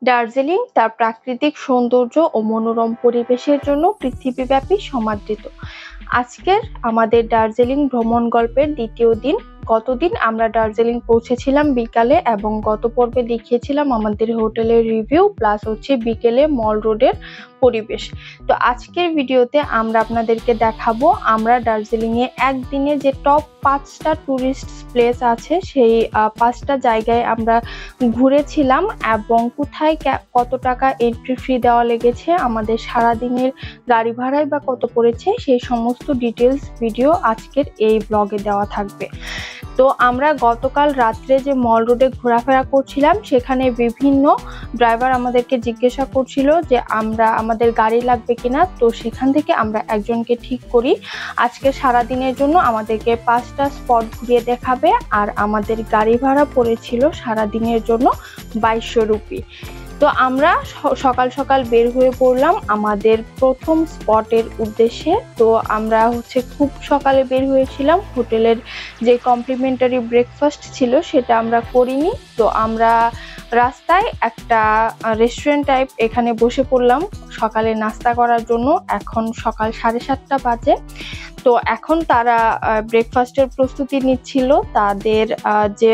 দার্জিলিং তার প্রাকৃতিক সৌন্দর্য ও মনোরম পরিবেশের জন্য পৃথিবীব্যাপী সমাদৃত। আজকের আমাদের দার্জিলিং ভ্রমণ গল্পের দ্বিতীয় দিন। গতদিন আমরা দার্জিলিং পৌঁছেছিলাম বিকালে এবং গত পর্বে দেখিয়েছিলাম আমাদের হোটেলের রিভিউ প্লাস বিকেলে মল রোডের পরিবেশ। তো আজকের ভিডিওতে আমরা আপনাদেরকে দেখাবো আমরা দার্জিলিং এ একদিনে যে টপ 5টা টুরিস্ট প্লেস আছে সেই 5টা জায়গায় আমরা ঘুরেছিলাম এবং কোথায় কত টাকা এন্ট্রি ফি দেওয়া লেগেছে, আমাদের সারাদিনের গাড়ি ভাড়ায় বা কত পড়েছে, সেই সমস্ত ডিটেলস ভিডিও আজকের এই ব্লগে দেওয়া থাকবে। তো আমরা গতকাল রাত্রে যে মল রোডে ঘোরাফেরা করছিলাম সেখানে বিভিন্ন ড্রাইভার আমাদেরকে জিজ্ঞাসা করছিল যে আমাদের গাড়ি লাগবে কিনা। তো সেখান থেকে আমরা একজনকে ঠিক করি আজকে সারাদিনের জন্য আমাদেরকে 5টা স্পট ঘুরিয়ে দেখাবে, আর আমাদের গাড়ি ভাড়া পড়েছিল সারাদিনের জন্য 2200 রুপি। তো আমরা সকাল সকাল বের হয়ে পড়লাম আমাদের প্রথম স্পটের উদ্দেশ্যে। তো আমরা খুব সকালে বের হয়েছিলাম, হোটেলের যে কমপ্লিমেন্টারি ব্রেকফাস্ট ছিল সেটা আমরা করিনি। তো আমরা রাস্তায় একটা রেস্টুরেন্ট টাইপ এখানে বসে পড়লাম সকালে নাস্তা করার জন্য। এখন সকাল 7:30 বাজে। তো এখন তারা ব্রেকফাস্টের প্রস্তুতি নিচ্ছিল। তাদের যে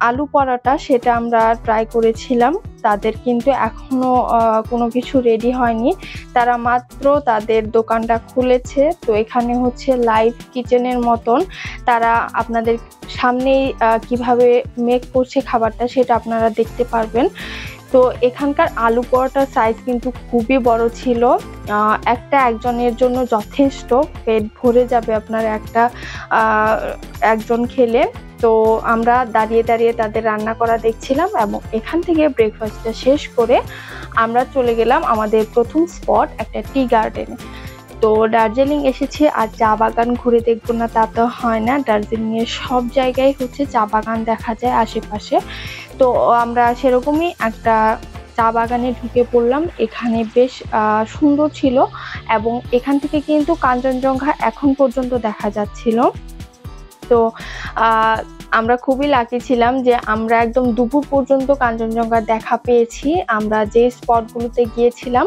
আলু পরোটা সেটা আমরা ট্রাই করেছিলাম। তাদের কিন্তু এখনো কোনো কিছু রেডি হয়নি, তারা মাত্র তাদের দোকানটা খুলেছে। তো এখানে লাইভ কিচেনের মতন তারা আপনাদের সামনেই কিভাবে মেক করছে খাবারটা সেটা আপনারা দেখতে পারবেন। তো এখানকার আলু পরোটার সাইজ কিন্তু খুবই বড় ছিল, একজনের জন্য যথেষ্ট, পেট ভরে যাবে আপনার একজন খেলে। তো আমরা দাঁড়িয়ে দাঁড়িয়ে তাদের রান্না করা দেখছিলাম এবং এখান থেকে ব্রেকফাস্টটা শেষ করে আমরা চলে গেলাম আমাদের প্রথম স্পট একটা টি গার্ডেনে। তো দার্জিলিং এসেছি আর চা বাগান ঘুরে দেখবো না তা তো হয় না, দার্জিলিং এর সব জায়গায় চা বাগান দেখা যায় আশেপাশে। তো আমরা সেরকমই একটা চা বাগানে ঢুকে পড়লাম। এখানে বেশ সুন্দর ছিল এবং এখান থেকে কিন্তু কাঞ্চনজঙ্ঘা এখন পর্যন্ত দেখা যাচ্ছিল। তো আমরা খুবই লাকি ছিলাম যে আমরা একদম দুপুর পর্যন্ত কাঞ্চনজঙ্ঘা দেখা পেয়েছি। আমরা যে স্পটগুলোতে গিয়েছিলাম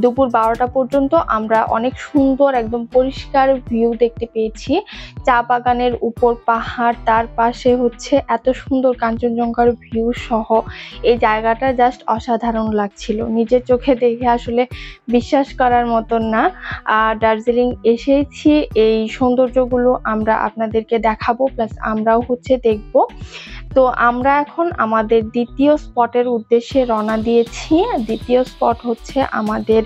দুপুর 12টা পর্যন্ত আমরা অনেক সুন্দর একদম পরিষ্কার ভিউ দেখতে পেয়েছি। চা বাগানের উপর পাহাড়, তার পাশে এত সুন্দর কাঞ্চনজঙ্ঘার ভিউ সহ এই জায়গাটা জাস্ট অসাধারণ লাগছিল, নিজের চোখে দেখে আসলে বিশ্বাস করার মতন না। দার্জিলিং এসেছি, এই সৌন্দর্যগুলো আমরা আপনাদেরকে দেখাবো প্লাস আমরাও দেখব। তো আমরা এখন আমাদের দ্বিতীয় স্পটের উদ্দেশ্যে রওনা দিয়েছি। দ্বিতীয় স্পট আমাদের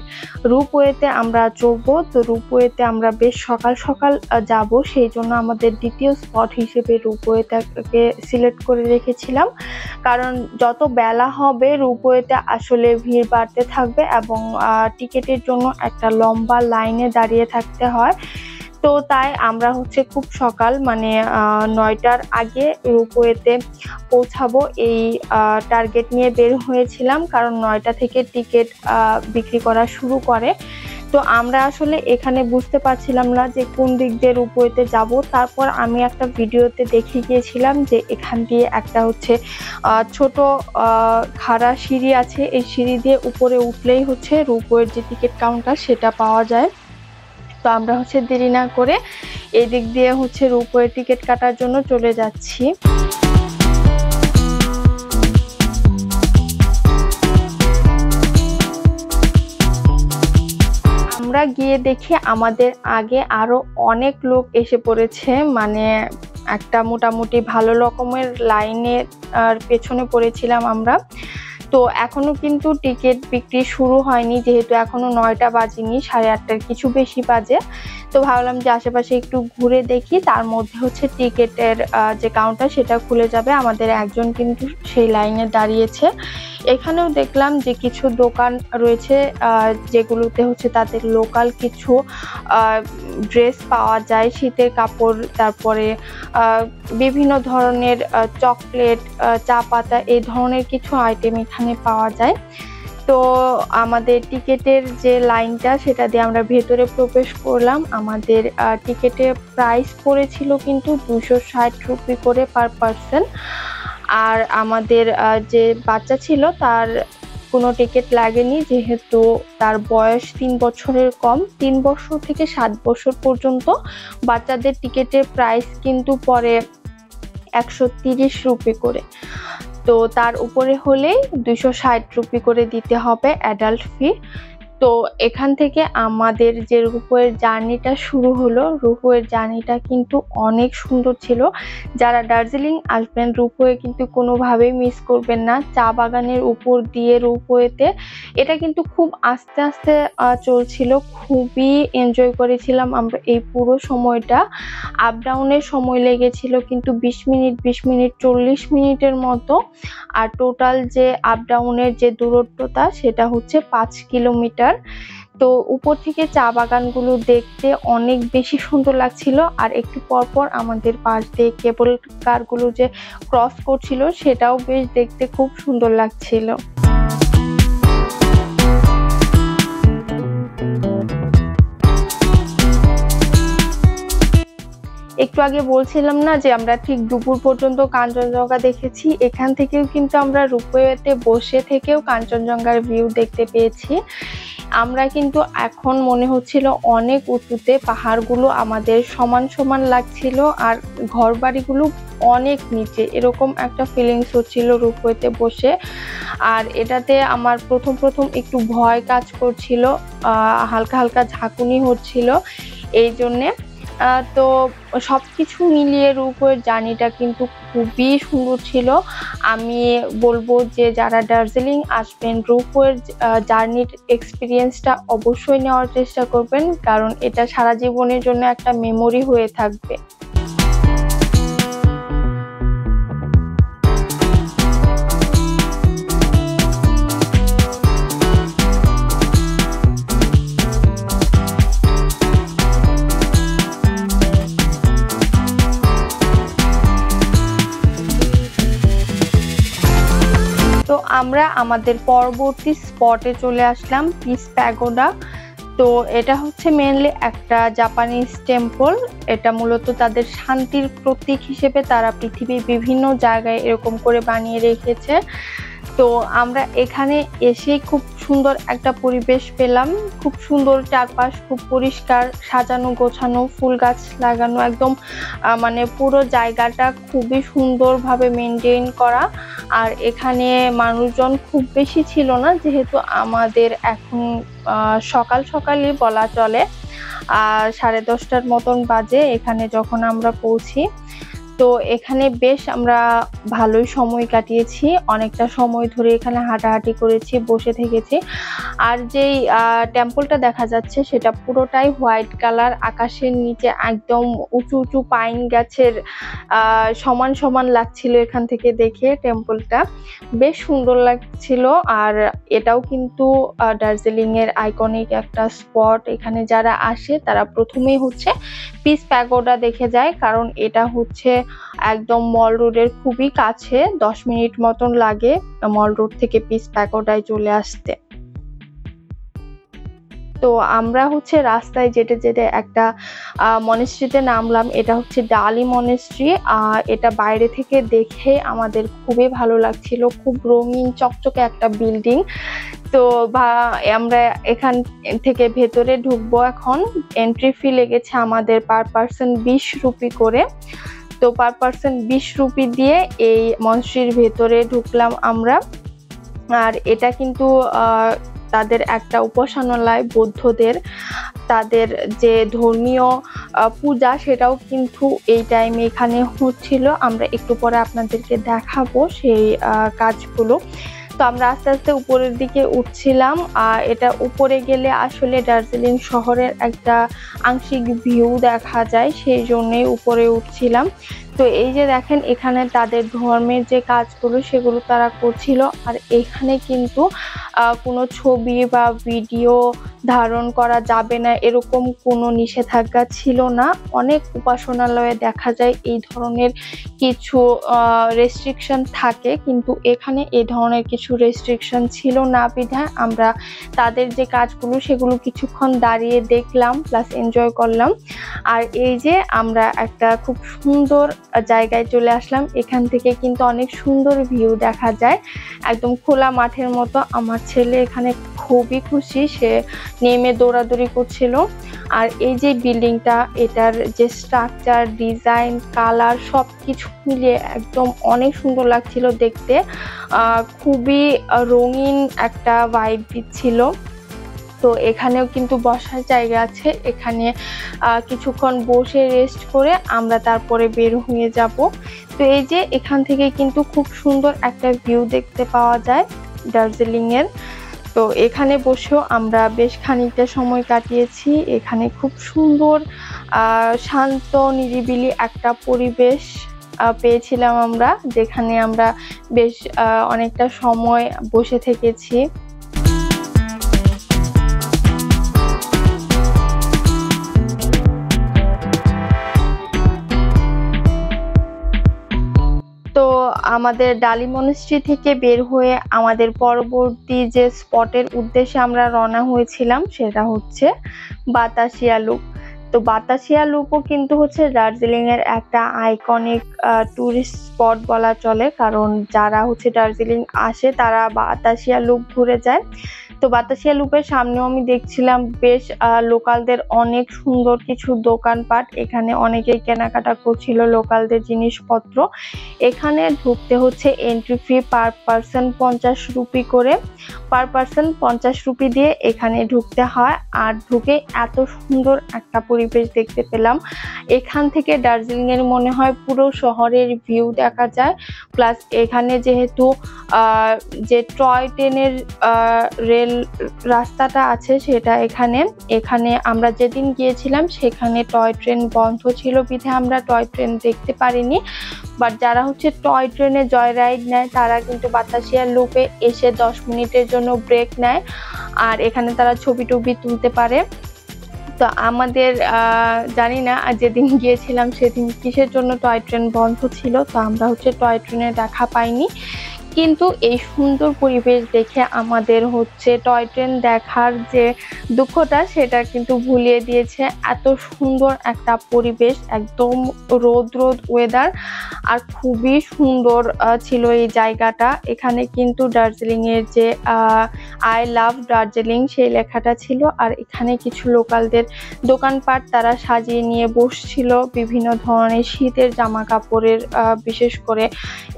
রূপওয়েতে আমরা চড়বো। তো রূপওয়েতে আমরা বেশ সকাল সকাল যাব, সেই জন্য আমাদের দ্বিতীয় স্পট হিসেবে রূপওয়েটাকে সিলেক্ট করে রেখেছিলাম, কারণ যত বেলা হবে রূপওয়েতে আসলে ভিড় বাড়তে থাকবে এবং টিকিটের জন্য একটা লম্বা লাইনে দাঁড়িয়ে থাকতে হয়। তো তাই আমরা খুব সকাল মানে 9টার আগে রূপওয়েতে পৌঁছাবো এই টার্গেট নিয়ে বের হয়েছিলাম, কারণ 9টা থেকে টিকিট বিক্রি করা শুরু করে। তো আমরা আসলে এখানে বুঝতে পারছিলাম না যে কোন দিক দিয়ে রূপওয়েতে যাব। তারপর আমি একটা ভিডিওতে দেখে গিয়েছিলাম যে এখান দিয়ে একটা ছোট খাড়া সিঁড়ি আছে, এই সিঁড়ি দিয়ে উপরে উঠলেই রূপওয়ের যে টিকিট কাউন্টার সেটা পাওয়া যায়। তো আমরা দেরি না করে এই দিক দিয়ে রূপওয়ে টিকিট কাটার জন্য চলে যাচ্ছি। আমরা গিয়ে দেখি আমাদের আগে আরো অনেক লোক এসে পড়েছে, মানে একটা মোটামুটি ভালো রকমের লাইনে পেছনে পড়েছিলাম আমরা। তো এখনো কিন্তু টিকিট বিক্রি শুরু হয়নি, যেহেতু এখনো 9টা বাজেনি, 8:30টার কিছু বেশি বাজে। তো ভাবলাম যে আশেপাশে একটু ঘুরে দেখি, তার মধ্যে টিকিটের যে কাউন্টার সেটা খুলে যাবে। আমাদের একজন কিন্তু সেই লাইনে দাঁড়িয়েছে। এখানেও দেখলাম যে কিছু দোকান রয়েছে যেগুলোতে তাদের লোকাল কিছু ড্রেস পাওয়া যায়, শীতের কাপড়, তারপরে বিভিন্ন ধরনের চকলেট, চা পাতা, এই ধরনের কিছু আইটেম এখানে পাওয়া যায়। তো আমাদের টিকিটের যে লাইনটা সেটা দিয়ে আমরা ভেতরে প্রবেশ করলাম। আমাদের টিকিটের প্রাইস পড়েছিল কিন্তু 260 রুপি করে পার পার্সন। আর আমাদের যে বাচ্চা ছিল তার কোনো টিকিট লাগেনি, যেহেতু তার বয়স 3 বছরের কম। 3 বছর থেকে 7 বছর পর্যন্ত বাচ্চাদের টিকিটের প্রাইস কিন্তু পড়ে 130 রুপি করে। তো তার উপরে হলেই 260 রুপি করে দিতে হবে অ্যাডাল্ট ফি। তো এখান থেকে আমাদের যে রোপওয়ের জার্নিটা শুরু হলো, রোপওয়ের জার্নিটা কিন্তু অনেক সুন্দর ছিল। যারা দার্জিলিং আসবেন রোপওয়ে কিন্তু কোনোভাবেই মিস করবেন না। চা বাগানের উপর দিয়ে রোপওয়েতে, এটা কিন্তু খুব আস্তে আস্তে চলছিল, খুবই এনজয় করেছিলাম আমরা এই পুরো সময়টা। আপ ডাউনের সময় লেগেছিল কিন্তু 20 মিনিট 40 মিনিটের মতো। আর টোটাল যে আপ ডাউনের যে দূরত্বটা সেটা হচ্ছে 5 কিলোমিটার। তো উপর থেকে চা বাগানগুলো দেখতে অনেক বেশি সুন্দর লাগছিল। আর একটু পরপর আমাদের পাশ দিয়ে কেবল কারগুলো যে ক্রস করছিল সেটাও বেশ দেখতে খুব সুন্দর লাগছিল। একটু আগে বলছিলাম না যে আমরা ঠিক দুপুর পর্যন্ত কাঞ্চনজঙ্ঘা দেখেছি। এখান থেকেও কিন্তু আমরা রোপওয়েতে বসে থেকেও কাঞ্চনজঙ্ঘার ভিউ দেখতে পেয়েছি। আমরা কিন্তু এখন মনে হচ্ছিল অনেক উঁচুতে, পাহাড়গুলো আমাদের সমান সমান লাগছিল আর ঘরবাড়িগুলো অনেক নিচে, এরকম একটা ফিলিংস হচ্ছিল রোপওয়েতে বসে। আর এটাতে আমার প্রথম একটু ভয় কাজ করছিল, হালকা হালকা ঝাঁকুনি হচ্ছিল এই জন্যে। তো সবকিছু মিলিয়ে রোপওয়ের জার্নিটা কিন্তু খুবই সুন্দর ছিল। আমি বলবো যে যারা দার্জিলিং আসবেন রোপওয়ের জার্নির এক্সপিরিয়েন্সটা অবশ্যই নেওয়ার চেষ্টা করবেন, কারণ এটা সারা জীবনের জন্য একটা মেমোরি হয়ে থাকবে। তো আমরা আমাদের পরবর্তী স্পটে চলে আসলাম, পিস প্যাগোডা। তো এটা হচ্ছে মেইনলি একটা জাপানিজ টেম্পল। এটা মূলত তাদের শান্তির প্রতীক হিসেবে তারা পৃথিবীর বিভিন্ন জায়গায় এরকম করে বানিয়ে রেখেছে। তো আমরা এখানে এসে খুব সুন্দর একটা পরিবেশ পেলাম, খুব সুন্দর চারপাশ, খুব পরিষ্কার, সাজানো গোছানো, ফুল গাছ লাগানো, একদম মানে পুরো জায়গাটা খুবই সুন্দরভাবে মেনটেন করা। আর এখানে মানুষজন খুব বেশি ছিল না, যেহেতু আমাদের এখন সকাল সকালই বলা চলে, 10:30টার মতন বাজে এখানে যখন আমরা পৌঁছি। তো এখানে বেশ আমরা ভালোই সময় কাটিয়েছি, অনেকটা সময় ধরে এখানে হাঁটাহাঁটি করেছি, বসে থেকেছি। আর যেই টেম্পলটা দেখা যাচ্ছে সেটা পুরোটাই হোয়াইট কালার, আকাশের নিচে একদম উঁচু উঁচু পাইন গাছের সমান সমান লাগছিল এখান থেকে দেখে। টেম্পলটা বেশ সুন্দর লাগছিল। আর এটাও কিন্তু দার্জিলিং এর আইকনিক একটা স্পট। এখানে যারা আসে তারা প্রথমেই হচ্ছে পিস প্যাগোডা দেখে যায়, কারণ এটা হচ্ছে একদম মল রোডের খুবই কাছে, 10 মিনিট মতন লাগে মল রোড থেকে পিস প্যাগোডায় চলে আসতে। তো আমরা হচ্ছে রাস্তায় যেতে যেতে একটা মনেস্ট্রিতে নামলাম, এটা হচ্ছে ডালি মনেস্ট্রি। এটা বাইরে থেকে দেখে আমাদের খুবই ভালো লাগছিল, খুব রঙিন চকচকে একটা বিল্ডিং। তো আমরা এখান থেকে ভেতরে ঢুকবো এখন। এন্ট্রি ফি লেগেছে আমাদের পার পার্সন 20 রুপি করে। তো পার পার্সন 20 রুপি দিয়ে এই মনেস্ট্রির ভেতরে ঢুকলাম আমরা। আর এটা কিন্তু তাদের একটা উপাসনালয়, বৌদ্ধদের তাদের যে ধর্মীয় পূজা সেটাও কিন্তু এই টাইমে এখানে হচ্ছিল। আমরা একটু পরে আপনাদেরকে দেখাবো সেই কাজগুলো। তো আমরা আস্তে আস্তে উপরের দিকে উঠছিলাম। এটা উপরে গেলে আসলে দার্জিলিং শহরের একটা আংশিক ভিউ দেখা যায়, সেই জন্যই উপরে উঠছিলাম। তো এই যে দেখেন এখানে তাদের ধর্মের যে কাজগুলো সেগুলো তারা করছিল। আর এখানে কিন্তু কোনো ছবি বা ভিডিও ধারণ করা যাবে না এরকম কোনো নিষেধাজ্ঞা ছিল না। অনেক উপাসনালয়ে দেখা যায় এই ধরনের কিছু রেস্ট্রিকশন থাকে, কিন্তু এখানে এই ধরনের কিছু রেস্ট্রিকশন ছিল না বিধায় আমরা তাদের যে কাজগুলো সেগুলো কিছুক্ষণ দাঁড়িয়ে দেখলাম প্লাস এনজয় করলাম। আর এই যে আমরা একটা খুব সুন্দর জায়গায় চলে আসলাম। এখান থেকে কিন্তু অনেক সুন্দর ভিউ দেখা যায়, একদম খোলা মাঠের মতো। আমার ছেলে এখানে খুবই খুশি, সে নেমে দৌড়াদৌড়ি করছিল। আর এই যে বিল্ডিংটা, এটার যে স্ট্রাকচার, ডিজাইন, কালার সবকিছু মিলিয়ে একদম অনেক সুন্দর লাগছিল দেখতে। খুবই রঙিন একটা ভাইব দিচ্ছিল। তো এখানেও কিন্তু বসার জায়গা আছে, এখানে কিছুক্ষণ বসে রেস্ট করে আমরা তারপরে বের হয়ে যাব। তো এই যে এখান থেকে কিন্তু খুব সুন্দর একটা ভিউ দেখতে পাওয়া যায় দার্জিলিং এর। তো এখানে বসেও আমরা বেশ খানিকটা সময় কাটিয়েছি। এখানে খুব সুন্দর শান্ত নিরিবিলি একটা পরিবেশ পেয়েছিলাম আমরা, যেখানে আমরা বেশ অনেকটা সময় বসে থেকেছি। তো আমাদের ডালি মনেস্ট্রি থেকে বের হয়ে আমাদের পরবর্তী যে স্পটের উদ্দেশ্যে আমরা রওনা হয়েছিলাম সেটা হচ্ছে বাতাসিয়া লুপ। তো বাতাসিয়া লুপও কিন্তু হচ্ছে দার্জিলিং এর একটা আইকনিক টুরিস্ট স্পট বলা চলে, কারণ যারা হচ্ছে দার্জিলিং আসে তারা বাতাসিয়া লুপ ঘুরে যায়। তো বাতাসিয়া লুপের সামনেও আমি দেখছিলাম বেশ লোকালদের অনেক সুন্দর কিছু দোকানপাট, এখানে অনেকেই কেনাকাটা করছিল লোকালদের জিনিসপত্র। এখানে ঢুকতে হচ্ছে entry fee per person 50 rupee করে, পার পার্সন 50 রুপি দিয়ে এখানে ঢুকতে হয়। আর ঢুকে এত সুন্দর একটা পরিবেশ দেখতে পেলাম। এখান থেকে দার্জিলিং এর মনে হয় পুরো শহরের ভিউ দেখা যায়। প্লাস এখানে যেহেতু যে টয় ট্রেনের রেল রাস্তাটা আছে সেটা এখানে আমরা যেদিন গিয়েছিলাম সেখানে টয় ট্রেন বন্ধ ছিল, বিধে আমরা টয় ট্রেন দেখতে পারিনি। বাট যারা হচ্ছে টয় ট্রেনে জয় রাইড নেয় তারা কিন্তু বাতাসিয়া লুপে এসে 10 মিনিটের জন্য ব্রেক নেয়, আর এখানে তারা ছবি টবি তুলতে পারে। তো আমাদের জানি না যেদিন গিয়েছিলাম সেদিন কিসের জন্য টয় ট্রেন বন্ধ ছিল, তো আমরা হচ্ছে টয় ট্রেনে দেখা পাইনি। কিন্তু এই সুন্দর পরিবেশ দেখে আমাদের হচ্ছে টয় ট্রেন দেখার যে দুঃখটা সেটা কিন্তু ভুলিয়ে দিয়েছে। এত সুন্দর একটা পরিবেশ, একদম রোদ ওয়েদার, আর খুবই সুন্দর ছিল এই জায়গাটা। এখানে কিন্তু দার্জিলিং এর যে আই লাভ দার্জিলিং সেই লেখাটা ছিল, আর এখানে কিছু লোকালদের দোকানপাট তারা সাজিয়ে নিয়ে বসছিল বিভিন্ন ধরনের শীতের জামা কাপড়ের, বিশেষ করে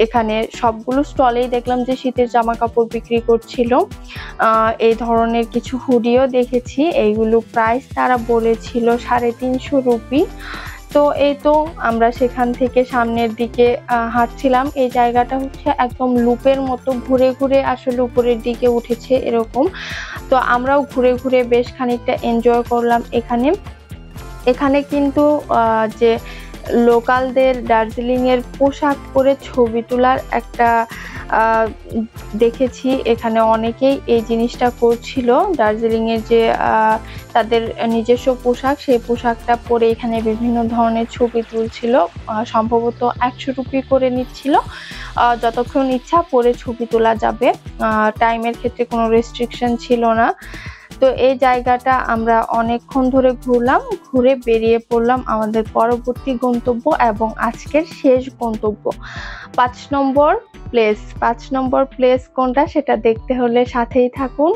এখানে সবগুলো স্টলে দেখলাম যে শীতের জামা কাপড় বিক্রি করছিল। এই ধরনের কিছু হুডিও দেখেছি, এইগুলো প্রাইস তারা বলেছিল 350 রুপি। তো এই তো আমরা সেখান থেকে সামনের দিকে হাঁটছিলাম। এই জায়গাটা হচ্ছে একদম লুপের মতো ঘুরে ঘুরে আসলে উপরের দিকে উঠেছে এরকম। তো আমরাও ঘুরে ঘুরে বেশ খানিকটা এনজয় করলাম এখানে কিন্তু যে লোকালদের দার্জিলিং এর পোশাক পরে ছবি তোলার একটা দেখেছি, এখানে অনেকেই এই জিনিসটা করছিল। দার্জিলিং এর যে তাদের নিজস্ব পোশাক, সেই পোশাকটা পরে এখানে বিভিন্ন ধরনের ছবি তুলছিল। সম্ভবত 100 রুপি করে নিচ্ছিল, যতক্ষণ ইচ্ছা পরে ছবি তোলা যাবে, টাইমের ক্ষেত্রে কোনো রেস্ট্রিকশন ছিল না। তো এই জায়গাটা আমরা অনেকক্ষণ ধরে ঘুরলাম, ঘুরে বেরিয়ে পড়লাম আমাদের পরবর্তী গন্তব্য এবং আজকের শেষ গন্তব্য 5 নম্বর প্লেস কোনটা সেটা দেখতে হলে সাথেই থাকুন।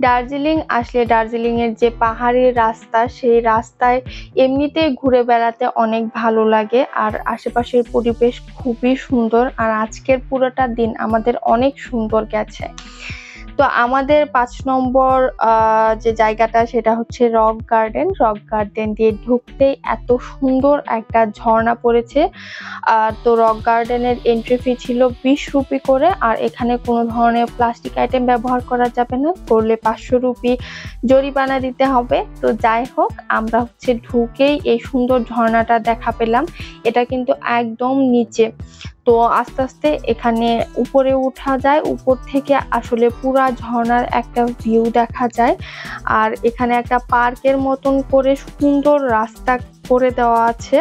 দার্জিলিং আসলে দার্জিলিং এর যে পাহাড়ি রাস্তা, সেই রাস্তায় এমনিতেই ঘুরে বেড়াতে অনেক ভালো লাগে, আর আশেপাশের পরিবেশ খুবই সুন্দর। আর আজকের পুরোটা দিন আমাদের অনেক সুন্দর গেছে। তো আমাদের 5 নম্বর যে জায়গাটা সেটা হচ্ছে রক গার্ডেন দিয়ে ঢুকতেই এত সুন্দর একটা ঝর্ণা পড়েছে। তো রক গার্ডেনের এন্ট্রি ফি ছিল 20 রুপি করে, আর এখানে কোনো ধরনের প্লাস্টিক আইটেম ব্যবহার করা যাবে না, করলে 500 রুপি জরিমানা দিতে হবে। তো যাই হোক, আমরা হচ্ছে ঢুকেই এই সুন্দর ঝর্ণাটা দেখা পেলাম। এটা কিন্তু একদম নিচে, তো আস্তে আস্তে এখানে উপরে উঠা যায়, উপর থেকে আসলে পুরা ঝর্ণার একটা ভিউ দেখা যায়। আর এখানে একটা পার্কের মতন করে সুন্দর রাস্তা করে দেওয়া আছে,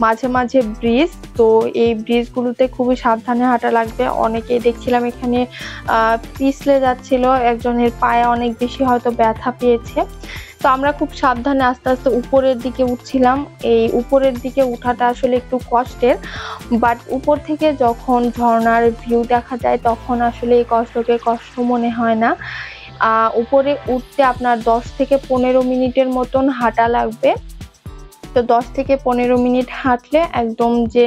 মাঝে মাঝে ব্রিজ। তো এই ব্রিজগুলোতে খুবই সাবধানে হাঁটা লাগবে। অনেকেই দেখছিলাম এখানে পিছলে যাচ্ছিল, একজনের পায়ে অনেক বেশি হয়তো ব্যথা পেয়েছে। তো আমরা খুব সাবধানে আস্তে আস্তে উপরের দিকে উঠছিলাম। এই উপরের দিকে উঠাটা আসলে একটু কষ্টের, বাট উপর থেকে যখন ঝর্ণার ভিউ দেখা যায় তখন আসলে এই কষ্টকে কষ্ট মনে হয় না। উপরে উঠতে আপনার 10 থেকে 15 মিনিটের মতন হাঁটা লাগবে। তো 10 থেকে 15 মিনিট হাঁটলে একদম যে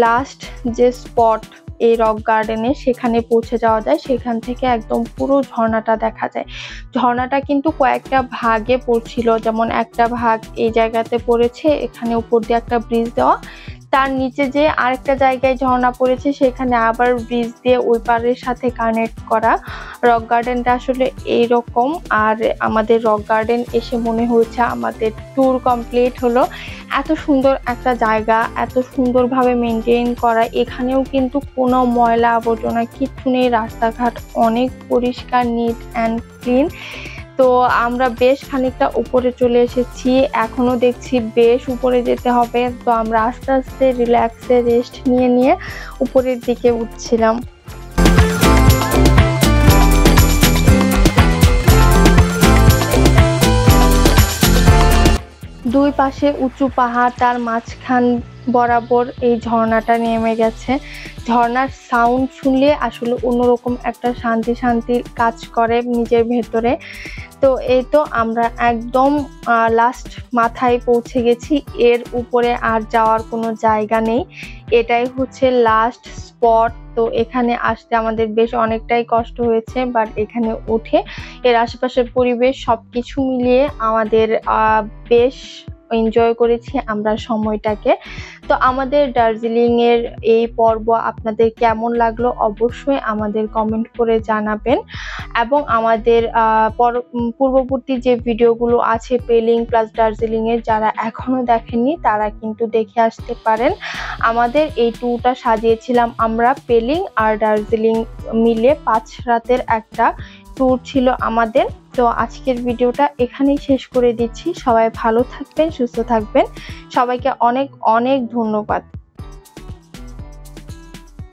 লাস্ট যে স্পট এই রক গার্ডেনে সেখানে পৌঁছে যাওয়া যায়। সেখান থেকে একদম পুরো ঝর্ণাটা দেখা যায়। ঝর্ণাটা কিন্তু কয়েকটা ভাগে পড়ছিল, যেমন একটা ভাগ এই জায়গাতে পড়েছে, এখানে উপর দিয়ে একটা ব্রিজ দেওয়া, তার নিচে যে আরেকটা জায়গায় ঝর্ণা পড়েছে সেখানে আবার ব্রিজ দিয়ে ওই পারের সাথে কানেক্ট করা। রক গার্ডেনটা আসলে এইরকম। আর আমাদের রক গার্ডেন এসে মনে হয়েছে আমাদের ট্যুর কমপ্লিট হলো। এত সুন্দর একটা জায়গা, এত সুন্দরভাবে মেনটেন করা, এখানেও কিন্তু কোনো ময়লা আবর্জনা কিচ্ছু নেই, রাস্তাঘাট অনেক পরিষ্কার, নিট অ্যান্ড ক্লিন। তো আমরা বেশ খানিকটা উপরে চলে এসেছি, এখনো দেখছি বেশ উপরে যেতে হবে। তো আমরা আস্তে আস্তে রিল্যাক্সে রেস্ট নিয়ে নিয়ে উপরের দিকে উঠছিলাম। দুই পাশে উঁচু পাহাড়, তার মাঝখান বরাবর এই ঝর্ণাটা নেমে গেছে। ঝর্ণার সাউন্ড শুনলে আসলে অন্যরকম একটা শান্তি শান্তি কাজ করে নিজের ভেতরে। তো এই তো আমরা একদম লাস্ট মাথায় পৌঁছে গেছি, এর উপরে আর যাওয়ার কোনো জায়গা নেই, এটাই হচ্ছে লাস্ট স্পট। তো এখানে আসতে আমাদের বেশ অনেকটাই কষ্ট হয়েছে, বাট এখানে উঠে এর আশেপাশের পরিবেশ সবকিছু মিলিয়ে আমাদের বেশ এনজয় করেছি আমরা সময়টাকে। তো আমাদের দার্জিলিং এর এই পর্ব আপনাদের কেমন লাগলো অবশ্যই আমাদের কমেন্ট করে জানাবেন, এবং আমাদের পূর্ববর্তী যে ভিডিওগুলো আছে পেলিং প্লাস দার্জিলিং এর, যারা এখনো দেখেননি তারা কিন্তু দেখে আসতে পারেন। আমাদের এই ট্যুরটা সাজিয়েছিলাম আমরা, পেলিং আর দার্জিলিং মিলে 5 রাতের একটা ট্যুর ছিল আমাদের। তো আজকের ভিডিওটা এখানেই শেষ করে দিচ্ছি। সবাই ভালো থাকবেন, সুস্থ থাকবেন, সবাইকে অনেক অনেক ধন্যবাদ।